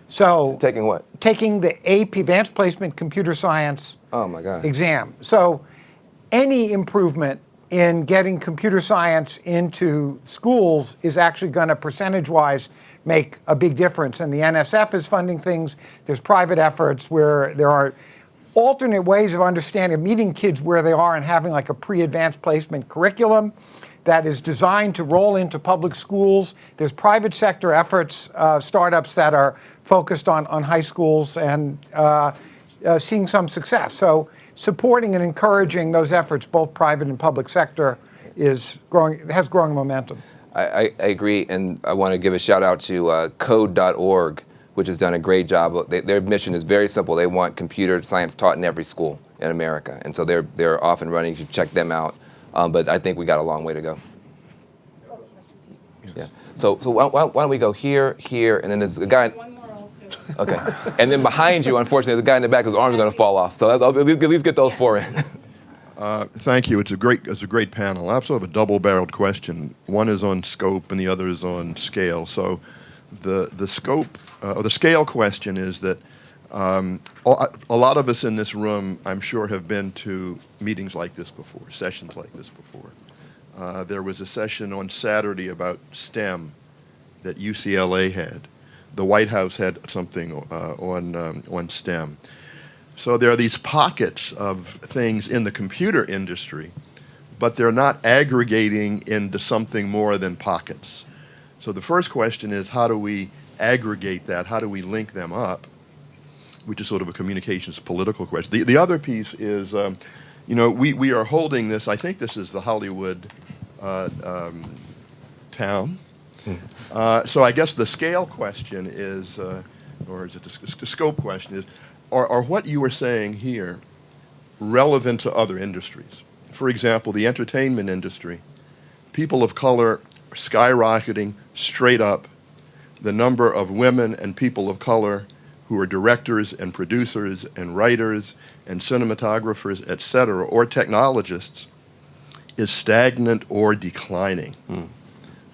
So taking what? Taking the AP Advanced Placement Computer Science oh my God. exam. So any improvement in getting computer science into schools is actually going to, percentage-wise, make a big difference. And the NSF is funding things. There's private efforts where there are alternate ways of understanding, meeting kids where they are and having like a pre-advanced placement curriculum that is designed to roll into public schools. There's private sector efforts, startups that are focused on high schools and seeing some success. So supporting and encouraging those efforts, both private and public sector, has growing momentum. I agree, and I want to give a shout out to code.org, which has done a great job. Their mission is very simple. They want computer science taught in every school in America, and so they're off and running. You should check them out. But I think we got a long way to go. Yeah. So why don't we go here, and then there's a guy. One more also. Okay. And then behind you, unfortunately, the guy in the back, his arms are going to fall off. So I'll at least get those four in. Thank you. It's a great panel. I have sort of a double-barreled question. One is on scope, and the other is on scale. So the scope or the scale question is that a lot of us in this room, I'm sure, have been to meetings like this before, sessions like this before. There was a session on Saturday about STEM that UCLA had. The White House had something on STEM. So there are these pockets of things in the computer industry, but they're not aggregating into something more than pockets. So the first question is, how do we aggregate that? How do we link them up? Which is sort of a communications political question. The other piece is, we are holding this, I think this is the Hollywood town. So I guess the scale question is, or is it the scope question is, are what you were saying here relevant to other industries? For example, the entertainment industry, people of color are skyrocketing straight up. The number of women and people of color who are directors and producers and writers and cinematographers, et cetera, or technologists, is stagnant or declining.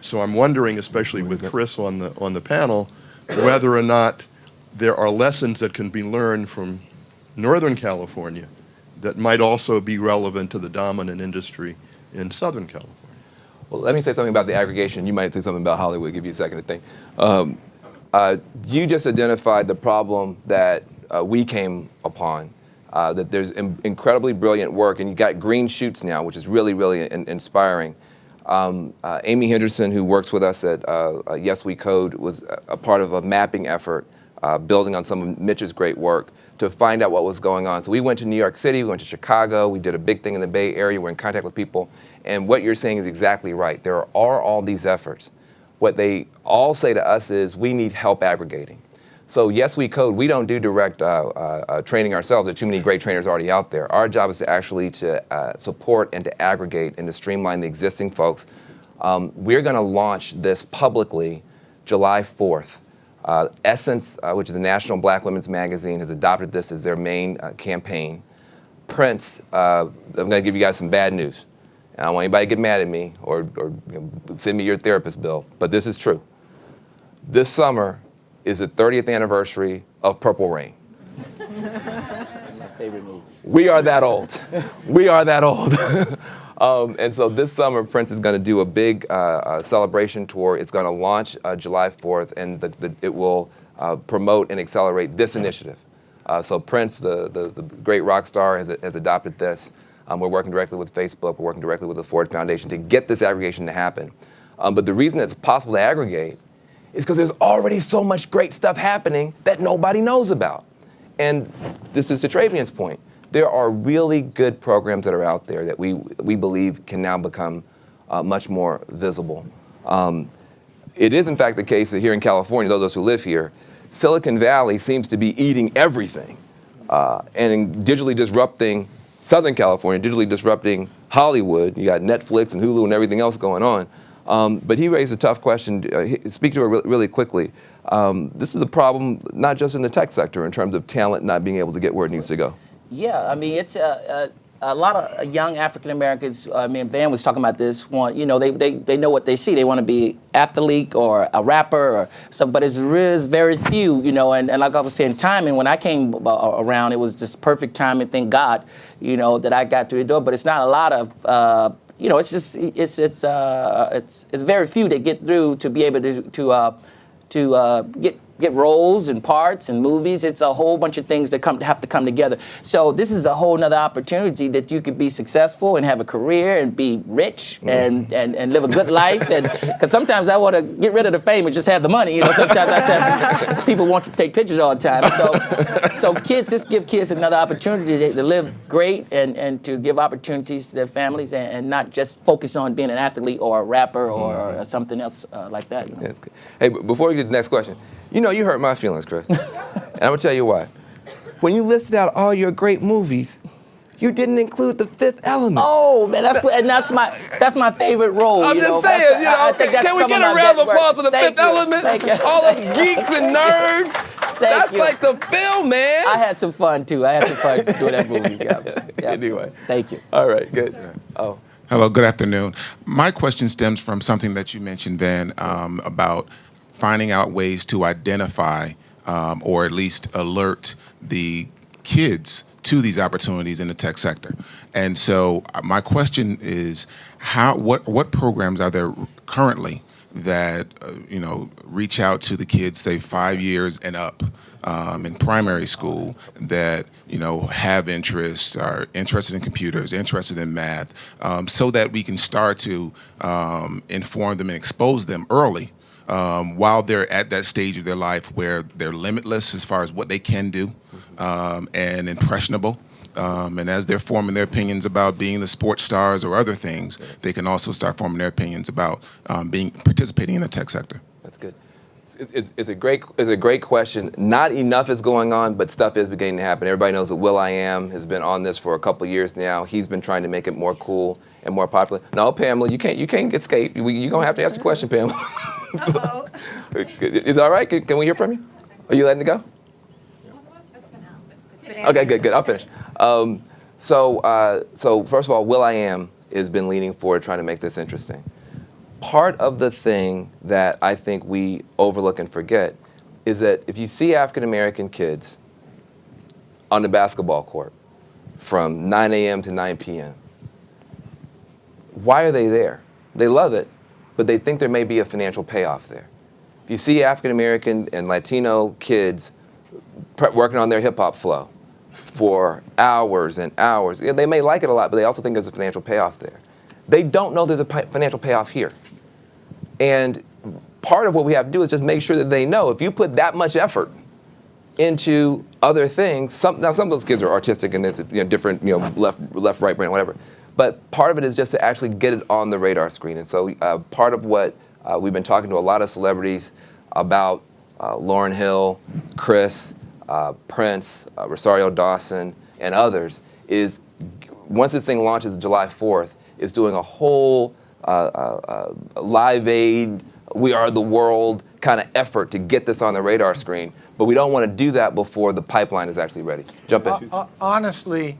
So I'm wondering, especially with Chris on the panel, whether or not there are lessons that can be learned from Northern California that might also be relevant to the dominant industry in Southern California. Well, let me say something about the aggregation. You might say something about Hollywood. Give you a second to think. You just identified the problem that we came upon, that there's incredibly brilliant work, and you got green shoots now, which is really, really inspiring. Amy Henderson, who works with us at YesWeCode, was a part of a mapping effort, building on some of Mitch's great work to find out what was going on. So we went to New York City, we went to Chicago, we did a big thing in the Bay Area, we're in contact with people, and what you're saying is exactly right. There are all these efforts. What they all say to us is, we need help aggregating. So YesWeCode, we don't do direct training ourselves. There are too many great trainers already out there. Our job is to actually support and to aggregate and to streamline the existing folks. We're going to launch this publicly July 4th. Essence, which is a national black women's magazine, has adopted this as their main campaign. Prince, I'm going to give you guys some bad news. I don't want anybody to get mad at me or send me your therapist bill, but this is true. This summer is the 30th anniversary of Purple Rain. My favorite movie. We are that old. We are that old. And so this summer, Prince is going to do a big celebration tour. It's going to launch July 4th, and it will promote and accelerate this initiative. So Prince, the great rock star, has adopted this. We're working directly with Facebook. We're working directly with the Ford Foundation to get this aggregation to happen. But the reason it's possible to aggregate is because there's already so much great stuff happening that nobody knows about. And this is to Travian's point. There are really good programs that are out there that we believe can now become much more visible. It is, in fact, the case that here in California, those of us who live here, Silicon Valley seems to be eating everything and digitally disrupting Southern California, digitally disrupting Hollywood. You got Netflix and Hulu and everything else going on. But he raised a tough question. Speak to it really quickly. This is a problem not just in the tech sector in terms of talent not being able to get where it needs to go. Yeah, I mean, it's a lot of young African Americans. I mean, Van was talking about this. They know what they see. They want to be athlete or a rapper or something. But there is very few, and like I was saying, timing. When I came around, it was just perfect timing. Thank God, that I got through the door. But it's not a lot of it's just it's very few that get through to be able to get roles and parts and movies. It's a whole bunch of things that have to come together. So this is a whole nother opportunity that you could be successful and have a career and be rich and live a good life. And because sometimes I want to get rid of the fame and just have the money. Sometimes I said people want you to take pictures all the time. So kids, just give kids another opportunity to live great and to give opportunities to their families and not just focus on being an athlete or a rapper or something else like that. That's good. Hey, before we get to the next question, you hurt my feelings, Chris. And I'm gonna tell you why. When you listed out all your great movies, you didn't include The Fifth Element. Oh man, that's my favorite role. I'm just saying, I think that's can we get a round of applause for The Fifth Element? All of geeks and nerds. That's like the film, man. I had some fun too. I had some fun doing that movie. Yeah. Anyway. Thank you. All right, good. Oh. Hello, good afternoon. My question stems from something that you mentioned, Van, about finding out ways to identify or at least alert the kids to these opportunities in the tech sector. And so my question is, what programs are there currently that reach out to the kids, say 5 years and up in primary school that have interest, are interested in computers, interested in math, so that we can start to inform them and expose them early while they're at that stage of their life where they're limitless as far as what they can do and impressionable. And as they're forming their opinions about being the sports stars or other things, they can also start forming their opinions about participating in the tech sector. That's good. It's a great question. Not enough is going on, but stuff is beginning to happen. Everybody knows that Will.i.am has been on this for a couple of years now. He's been trying to make it more cool and more popular. No, Pamela, you can't escape. You're gonna have to ask the question, Pamela. Hello. Is it all right? Can we hear from you? Are you letting it go? Okay, good. I'll finish. So first of all, Will.i.am has been leaning forward, trying to make this interesting. Part of the thing that I think we overlook and forget is that if you see African American kids on the basketball court from 9 a.m. to 9 p.m., why are they there? They love it, but they think there may be a financial payoff there. If you see African American and Latino kids working on their hip hop flow for hours and hours, they may like it a lot, but they also think there's a financial payoff there. They don't know there's a financial payoff here. And part of what we have to do is just make sure that they know if you put that much effort into other things, now some of those kids are artistic and there's different, left, right brain, whatever. But part of it is just to actually get it on the radar screen. And so part of what we've been talking to a lot of celebrities about, Lauryn Hill, Chris, Prince, Rosario Dawson, and others, is once this thing launches July 4th, is doing a whole Live Aid, We Are the World kind of effort to get this on the radar screen. But we don't want to do that before the pipeline is actually ready. Jump in. Honestly,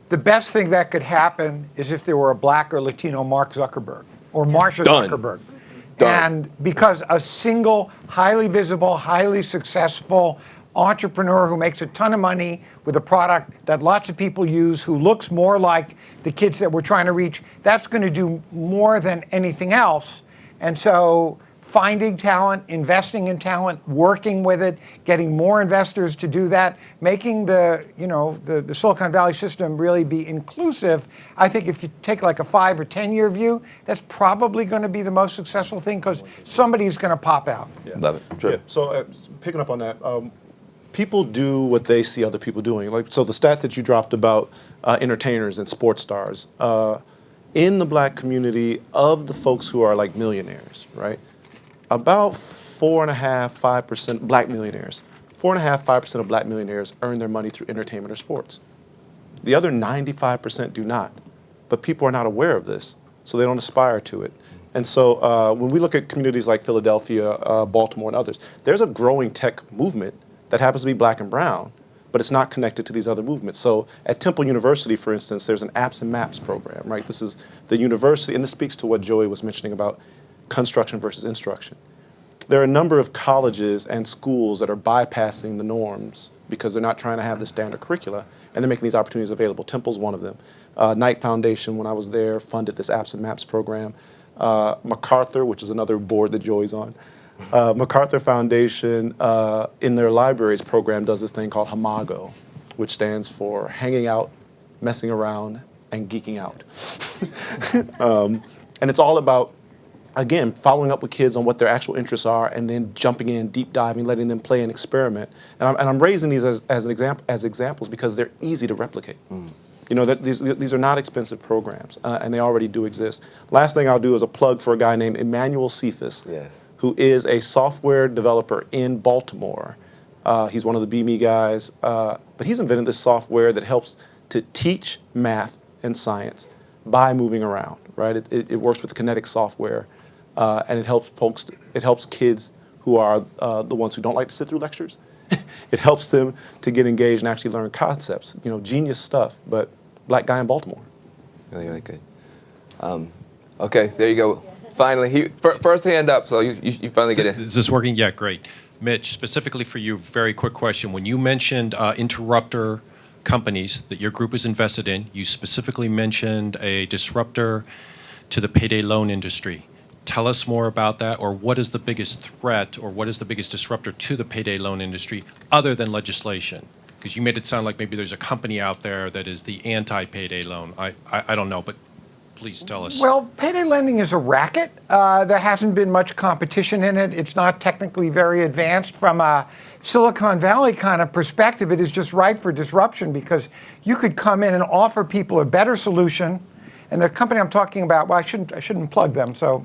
the best thing that could happen is if there were a black or Latino Mark Zuckerberg or Marsha Zuckerberg. And because a single, highly visible, highly successful entrepreneur who makes a ton of money with a product that lots of people use, who looks more like the kids that we're trying to reach, that's going to do more than anything else. And so finding talent, investing in talent, working with it, getting more investors to do that, making the Silicon Valley system really be inclusive. I think if you take like a 5 or 10 year view, that's probably going to be the most successful thing because somebody's going to pop out. Love it. True. Yeah. So picking up on that, people do what they see other people doing. So the stat that you dropped about entertainers and sports stars, in the black community, of the folks who are like millionaires, right? About 4.5%, 5% black millionaires, 4.5%, 5% of black millionaires earn their money through entertainment or sports. The other 95% do not. But people are not aware of this, so they don't aspire to it. And so when we look at communities like Philadelphia, Baltimore, and others, there's a growing tech movement that happens to be black and brown, but it's not connected to these other movements. So at Temple University, for instance, there's an Apps and Maps program, right? This is the university, and this speaks to what Joey was mentioning about construction versus instruction. There are a number of colleges and schools that are bypassing the norms because they're not trying to have the standard curricula, and they're making these opportunities available. Temple's one of them. Knight Foundation, when I was there, funded this Apps and Maps program. MacArthur, which is another board that Joey's on, MacArthur Foundation in their libraries program does this thing called HAMAGO, which stands for hanging out, messing around, and geeking out. And it's all about, again, following up with kids on what their actual interests are and then jumping in, deep diving, letting them play and experiment. And I'm raising these as examples because they're easy to replicate. You know, these are not expensive programs, and they already do exist. Last thing I'll do is a plug for a guy named Emmanuel Cephas, who is a software developer in Baltimore. He's one of the BME guys, but he's invented this software that helps to teach math and science by moving around, right? It works with kinetic software, and it helps kids who are the ones who don't like to sit through lectures. It helps them to get engaged and actually learn concepts. You know, genius stuff, but black guy in Baltimore. Really, really good. Okay, there you go. Finally, first hand up, so you finally get in. Is this working? Yeah, great. Mitch, specifically for you, very quick question. When you mentioned interrupter companies that your group is invested in, you specifically mentioned a disruptor to the payday loan industry. Tell us more about that, or what is the biggest threat, or what is the biggest disruptor to the payday loan industry other than legislation? Because you made it sound like maybe there's a company out there that is the anti-payday loan. I don't know, but please tell us. Well, payday lending is a racket. There hasn't been much competition in it. It's not technically very advanced. From a Silicon Valley kind of perspective, it is just ripe for disruption because you could come in and offer people a better solution. And the company I'm talking about, well, I shouldn't plug them. So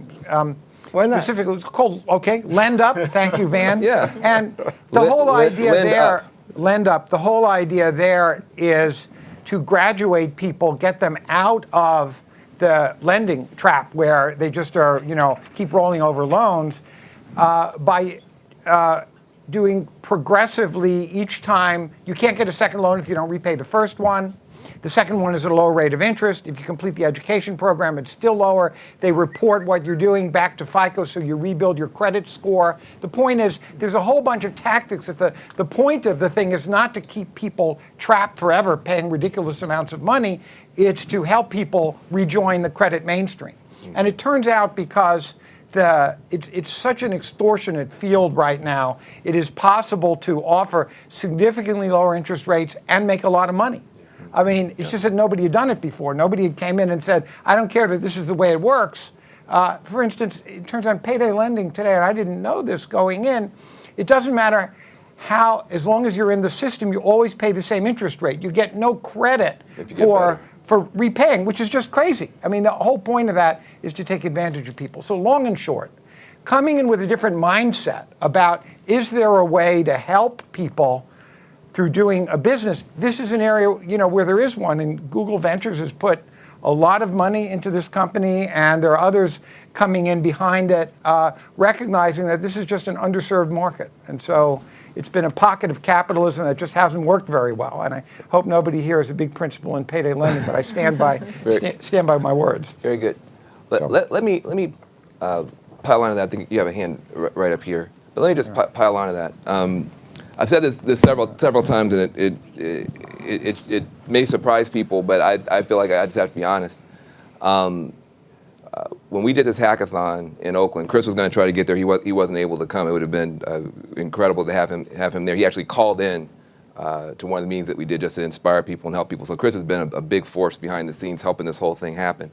why not? Specifically, it's called, Lend Up. Thank you, Van. Yeah. And the whole idea there, Lend Up, the whole idea there is to graduate people, get them out of the lending trap where they just are, keep rolling over loans by doing progressively each time. You can't get a second loan if you don't repay the first one. The second one is at a low rate of interest. If you complete the education program, it's still lower. They report what you're doing back to FICO, so you rebuild your credit score. The point is, there's a whole bunch of tactics. The point of the thing is not to keep people trapped forever paying ridiculous amounts of money. It's to help people rejoin the credit mainstream. And it turns out because it's such an extortionate field right now, it is possible to offer significantly lower interest rates and make a lot of money. I mean, it's just that nobody had done it before. Nobody had came in and said, I don't care that this is the way it works. For instance, it turns out payday lending today, and I didn't know this going in, it doesn't matter how, as long as you're in the system, you always pay the same interest rate. You get no credit for repaying, which is just crazy. I mean, the whole point of that is to take advantage of people. So long and short, coming in with a different mindset about, is there a way to help people through doing a business? This is an area, where there is one, and Google Ventures has put a lot of money into this company, and there are others coming in behind it, recognizing that this is just an underserved market. And so it's been a pocket of capitalism that just hasn't worked very well. And I hope nobody here is a big principal in payday lending, but I stand by stand by my words. Very good. Let me pile onto that. I think you have a hand right up here. But let me just pile onto that. I've said this several times, and it may surprise people, but I feel like I just have to be honest. When we did this hackathon in Oakland, Chris was going to try to get there. He wasn't able to come. It would have been incredible to have him there. He actually called in to one of the meetings that we did just to inspire people and help people. So Chris has been a big force behind the scenes helping this whole thing happen.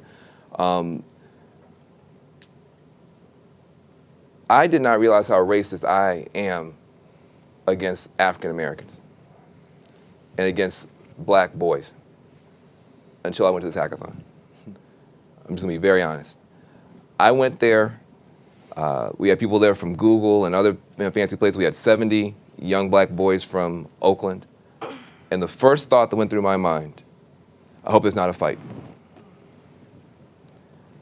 I did not realize how racist I am against African Americans and against black boys until I went to this hackathon. I'm just gonna be very honest. I went there, we had people there from Google and other fancy places. We had 70 young black boys from Oakland. And the first thought that went through my mind, I hope it's not a fight.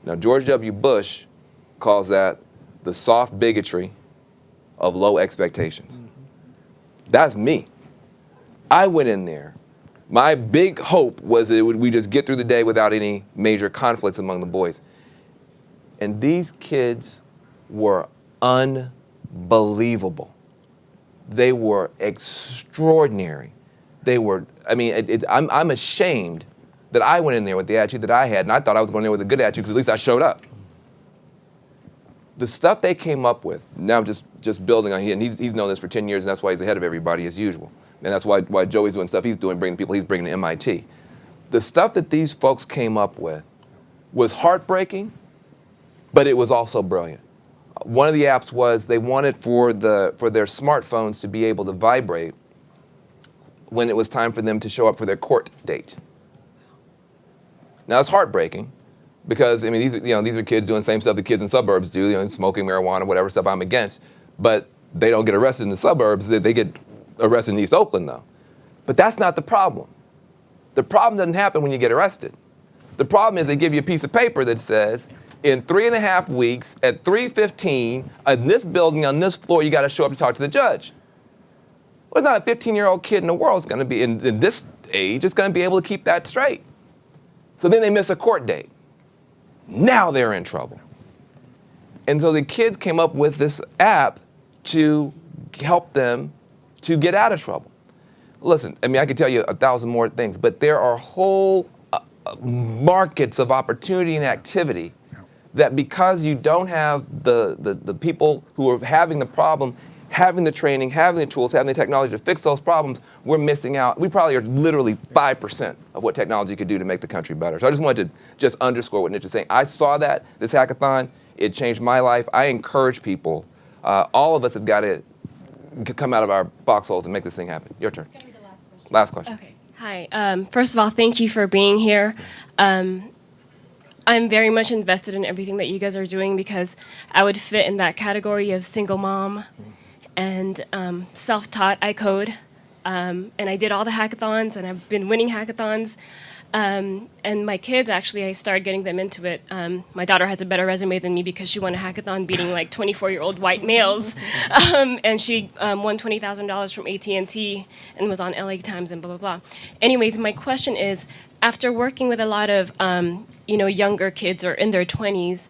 Now, George W. Bush calls that the soft bigotry of low expectations. That's me. I went in there. My big hope was that we just get through the day without any major conflicts among the boys. And these kids were unbelievable. They were extraordinary. They were, I'm ashamed that I went in there with the attitude that I had, and I thought I was going in there with a good attitude because at least I showed up. The stuff they came up with, now I'm just building on, and he's known this for 10 years, and that's why he's ahead of everybody as usual. And that's why Joey's doing stuff he's doing, bringing people he's bringing to MIT. The stuff that these folks came up with was heartbreaking, but it was also brilliant. One of the apps was they wanted for their smartphones to be able to vibrate when it was time for them to show up for their court date. Now it's heartbreaking because I mean these are kids doing the same stuff that kids in suburbs do, smoking marijuana, whatever stuff I'm against. But they don't get arrested in the suburbs. They get arrested in East Oakland though. But that's not the problem. The problem doesn't happen when you get arrested. The problem is they give you a piece of paper that says, in 3.5 weeks at 3:15 in this building on this floor, you got to show up to talk to the judge. Well, it's not a 15-year-old kid in the world is going to be in this age is going to be able to keep that straight. So then they miss a court date. Now they're in trouble. And so the kids came up with this app to help them to get out of trouble. Listen, I mean, I could tell you 1,000 more things, but there are whole markets of opportunity and activity that because you don't have the people who are having the problem, having the training, having the tools, having the technology to fix those problems, we're missing out. We probably are literally 5% of what technology could do to make the country better. So I just wanted to just underscore what Nitch is saying. I saw this hackathon, it changed my life. I encourage people, all of us have got to come out of our foxholes and make this thing happen. Your turn. Last question. Okay. Hi. First of all, thank you for being here. I'm very much invested in everything that you guys are doing because I would fit in that category of single mom and self-taught. I code, and I did all the hackathons, and I've been winning hackathons. And my kids, actually, I started getting them into it. My daughter has a better resume than me because she won a hackathon beating like 24-year-old white males. And she won $20,000 from AT&T and was on LA Times and blah, blah, blah. Anyways, my question is, after working with a lot of younger kids or in their 20s,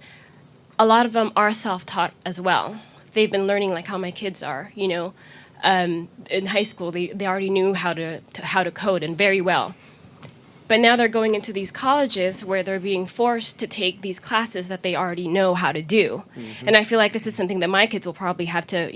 a lot of them are self-taught as well. They've been learning like how my kids are, in high school, they already knew how to code and very well. But now they're going into these colleges where they're being forced to take these classes that they already know how to do. Mm-hmm. And I feel like this is something that my kids will probably have to,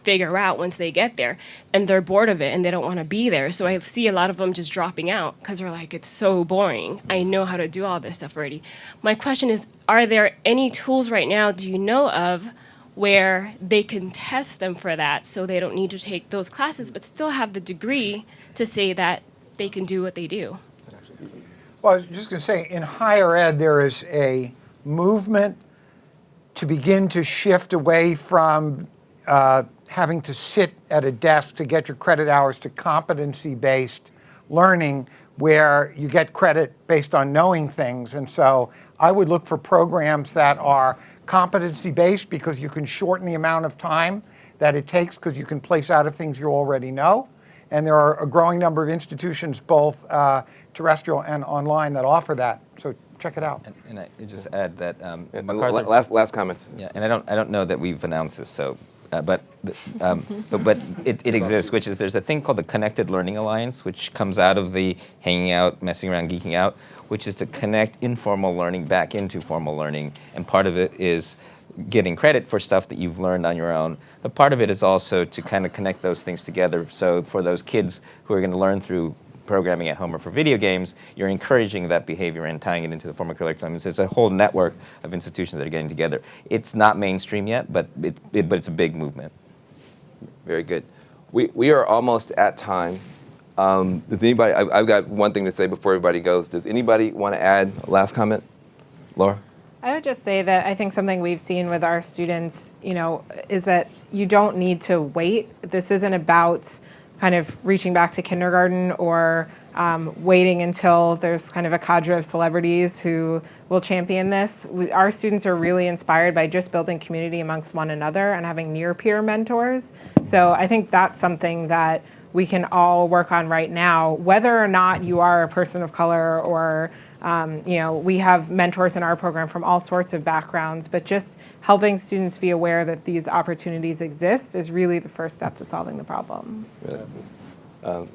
figure out once they get there. And they're bored of it and they don't want to be there. So I see a lot of them just dropping out because they're like, it's so boring. I know how to do all this stuff already. My question is, are there any tools right now, do you know of, where they can test them for that so they don't need to take those classes but still have the degree to say that they can do what they do? Well, I was just going to say, in higher ed, there is a movement to begin to shift away from having to sit at a desk to get your credit hours to competency-based learning where you get credit based on knowing things. And so I would look for programs that are competency-based because you can shorten the amount of time that it takes because you can place out of things you already know. And there are a growing number of institutions, both terrestrial and online, that offer that. So check it out. And I just add that last comments. Yeah, and I don't know that we've announced this, so but it exists, which is there's a thing called the Connected Learning Alliance, which comes out of the hanging out, messing around, geeking out, which is to connect informal learning back into formal learning, and part of it is getting credit for stuff that you've learned on your own, but part of it is also to kind of connect those things together. So for those kids who are going to learn through programming at home or for video games, you're encouraging that behavior and tying it into the formal curriculum. It's a whole network of institutions that are getting together. It's not mainstream yet, but it's a big movement. Very good. We are almost at time. Does anybody? I've got one thing to say before everybody goes. Does anybody want to add a last comment, Laura? I would just say that I think something we've seen with our students, is that you don't need to wait. This isn't about kind of reaching back to kindergarten or waiting until there's kind of a cadre of celebrities who will champion this. Our students are really inspired by just building community amongst one another and having near-peer mentors. So I think that's something that we can all work on right now, whether or not you are a person of color or we have mentors in our program from all sorts of backgrounds, but just helping students be aware that these opportunities exist is really the first step to solving the problem.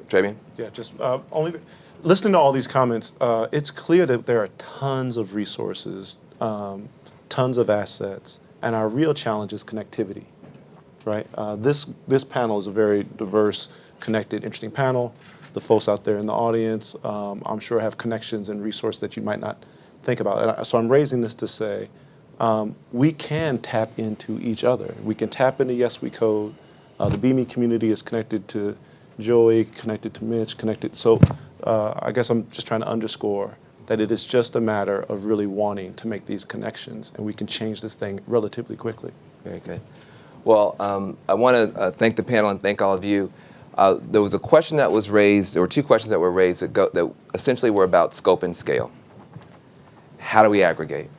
Travian? Yeah, just only listening to all these comments, it's clear that there are tons of resources, tons of assets, and our real challenge is connectivity, right? This panel is a very diverse, connected, interesting panel. The folks out there in the audience, I'm sure have connections and resources that you might not think about. And so I'm raising this to say, we can tap into each other. We can tap into YesWeCode. The BME community is connected to Joey, connected to Mitch, connected. So I guess I'm just trying to underscore that it is just a matter of really wanting to make these connections, and we can change this thing relatively quickly. Very good. Well, I want to thank the panel and thank all of you. There was a question that was raised, there were two questions that were raised that essentially were about scope and scale. How do we aggregate?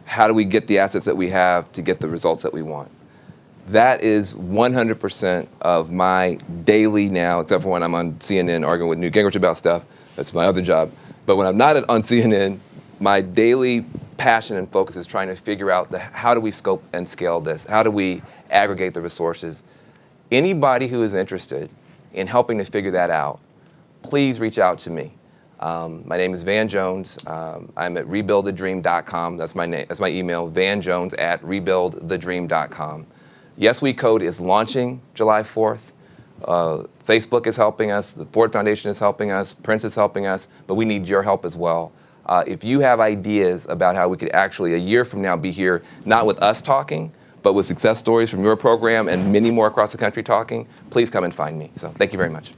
How do we get the assets that we have to get the results that we want? That is 100% of my daily now, except for when I'm on CNN arguing with Newt Gingrich about stuff. That's my other job. But when I'm not on CNN, my daily passion and focus is trying to figure out how do we scope and scale this? How do we aggregate the resources? Anybody who is interested in helping to figure that out, please reach out to me. My name is Van Jones. I'm at rebuildthedream.com. That's my name. That's my email, vanjones@rebuildthedream.com. YesWeCode is launching July 4th. Facebook is helping us. The Ford Foundation is helping us. Prince is helping us. But we need your help as well. If you have ideas about how we could actually, a year from now, be here, not with us talking, but with success stories from your program and many more across the country talking, please come and find me. So thank you very much.